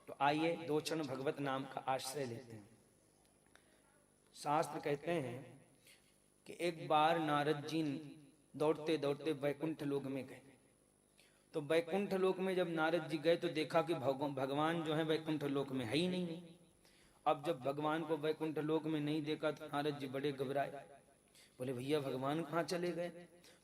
तो आइए दो क्षण भगवत नाम का आश्रय लेते हैं। शास्त्र कहते हैं कि एक बार नारद जी दौड़ते दौड़ते वैकुंठ लोक में गए। तो वैकुंठ लोक में जब नारद जी गए तो देखा कि भगवान जो है वैकुंठ लोक में है ही नहीं। अब जब भगवान को वैकुंठ लोक में नहीं देखा तो नारद जी बड़े घबराए, बोले भैया भगवान कहाँ चले गए।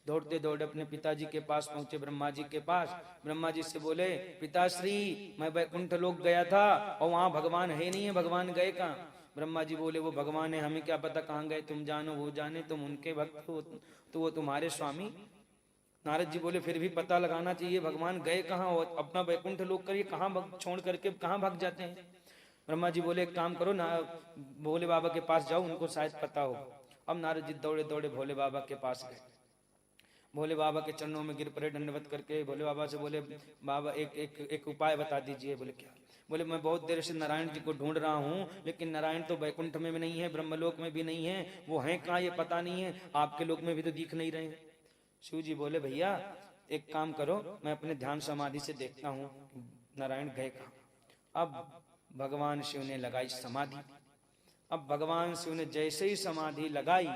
दौड़ते दौड़े अपने पिताजी के पास पहुंचे, ब्रह्मा जी के पास। ब्रह्मा जी से बोले पिताश्री मैं वैकुंठ लोक गया था और वहां भगवान है नहीं है, भगवान गए कहाँ। ब्रह्मा जी बोले वो भगवान है, हमें क्या पता कहाँ गए, तुम जानो वो जाने, तुम उनके भक्त हो तो वो तुम्हारे स्वामी। नारद जी बोले फिर भी पता लगाना चाहिए भगवान गए कहाँ, अपना वैकुंठ लोक करिए, कहाँ छोड़ करके कहाँ भाग जाते हैं। ब्रह्मा जी बोले एक काम करो ना, भोले बाबा के पास जाओ, उनको शायद पता हो। अब नारद जी दौड़े दौड़े भोले बाबा के पास गए। भोले बाबा के चरणों में गिर पड़े दंडवत करके। भोले बाबा से बोले बाबा एक उपाय बता दीजिए। बोले क्या। बोले मैं बहुत देर से नारायण जी को ढूंढ रहा हूँ, लेकिन नारायण तो वैकुंठ में भी नहीं है, ब्रह्मलोक में भी नहीं है, वो है कहाँ ये पता नहीं है, आपके लोक में भी तो दिख नहीं रहे। शिव जी बोले भैया एक काम करो, मैं अपने ध्यान समाधि से देखता हूँ नारायण गए कहाँ। अब भगवान शिव ने लगाई समाधि। अब भगवान शिव ने जैसे ही समाधि लगाई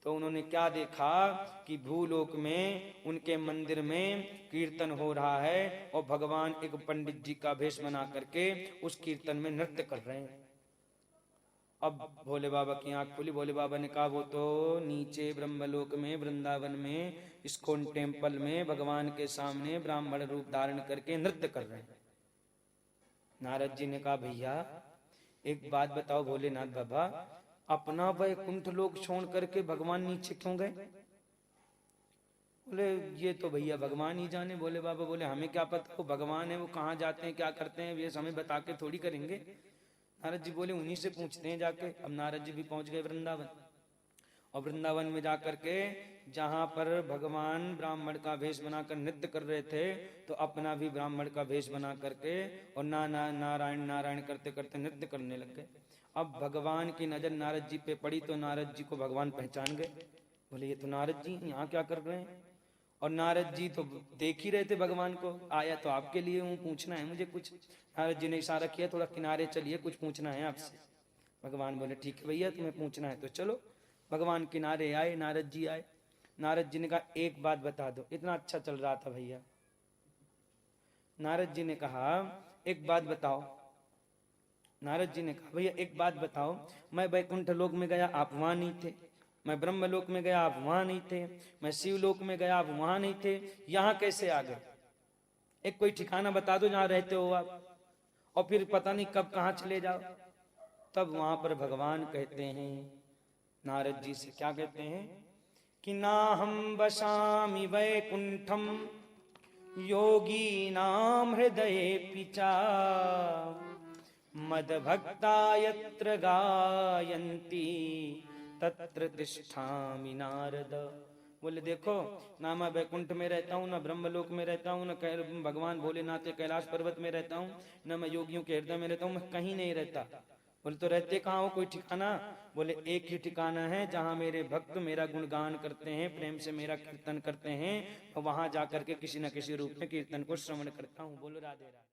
तो उन्होंने क्या देखा कि भूलोक में उनके मंदिर में कीर्तन हो रहा है और भगवान एक पंडित जी का भेष बना करके उस कीर्तन में नृत्य कर रहे हैं। अब भोले बाबा की आंख खुली। भोले बाबा ने कहा वो तो नीचे ब्रह्मलोक में वृंदावन में इस्कॉन टेम्पल में भगवान के सामने ब्राह्मण रूप धारण करके नृत्य कर रहे हैं। नारद जी ने कहा भैया एक बात बताओ भोलेनाथ बाबा, अपना वैकुंठ लोक छोड़ करके भगवान नीचे क्यों गए। बोले ये तो भैया भगवान ही जाने। भोले बाबा बोले हमें क्या पता, वो भगवान है, वो कहाँ जाते हैं क्या करते हैं ये हमें बता के थोड़ी करेंगे। नारद जी बोले उन्हीं से पूछते हैं जाके। अब नारद जी भी पहुंच गए वृंदावन, और वृंदावन में जाकर के जहां पर भगवान ब्राह्मण का भेष बनाकर नृत्य कर रहे थे तो अपना भी ब्राह्मण का भेष बना करके और नारायण नारायण करते करते नृत्य करने लग गए। अब भगवान की नजर नारद जी पे पड़ी तो नारद जी को भगवान पहचान गए। बोले ये तो नारद जी यहाँ क्या कर रहे हैं। और नारद जी तो देख ही रहे थे भगवान को, आया तो आपके लिए हूँ, पूछना है मुझे कुछ। नारद जी ने इशारा किया थोड़ा किनारे चलिए, कुछ पूछना है आपसे। भगवान बोले ठीक है भैया तुम्हें पूछना है तो चलो। भगवान किनारे आए, नारद जी आए। नारद जी ने कहा एक बात बता दो। इतना अच्छा चल रहा था भैया। नारद जी ने कहा एक बात बताओ। नारद जी ने कहा भैया एक बात बताओ, मैं वैकुंठ लोक में गया आप वहां नहीं थे, मैं ब्रह्मलोक में गया आप वहां नहीं थे, मैं शिवलोक में गया आप वहां नहीं थे, यहाँ कैसे आ गए। एक कोई ठिकाना बता दो जहां रहते हो आप, और फिर पता नहीं कब कहाँ चले जाओ। तब वहां पर भगवान कहते हैं नारद जी से, क्या कहते हैं कि ना हम बसामि वैकुंठम योगी नाम हृदय पिचा मद भक्ता यत्र गायन्ति तत्र तिष्ठामि नारद। बोले देखो ना मैं वैकुंठ में रहता हूँ, ना ब्रह्मलोक में रहता हूँ, न भगवान भोलेनाथ के कैलाश पर्वत में रहता हूँ, न मैं योगियों के हृदय में रहता हूँ, मैं कहीं नहीं रहता। बोले तो रहते कहाँ हो, कोई ठिकाना। बोले एक ही ठिकाना है जहाँ मेरे भक्त मेरा गुणगान करते हैं, प्रेम से मेरा कीर्तन करते हैं, और वहां जाकर के किसी न किसी रूप में कीर्तन को श्रवण करता हूँ। बोलो राधे राधे।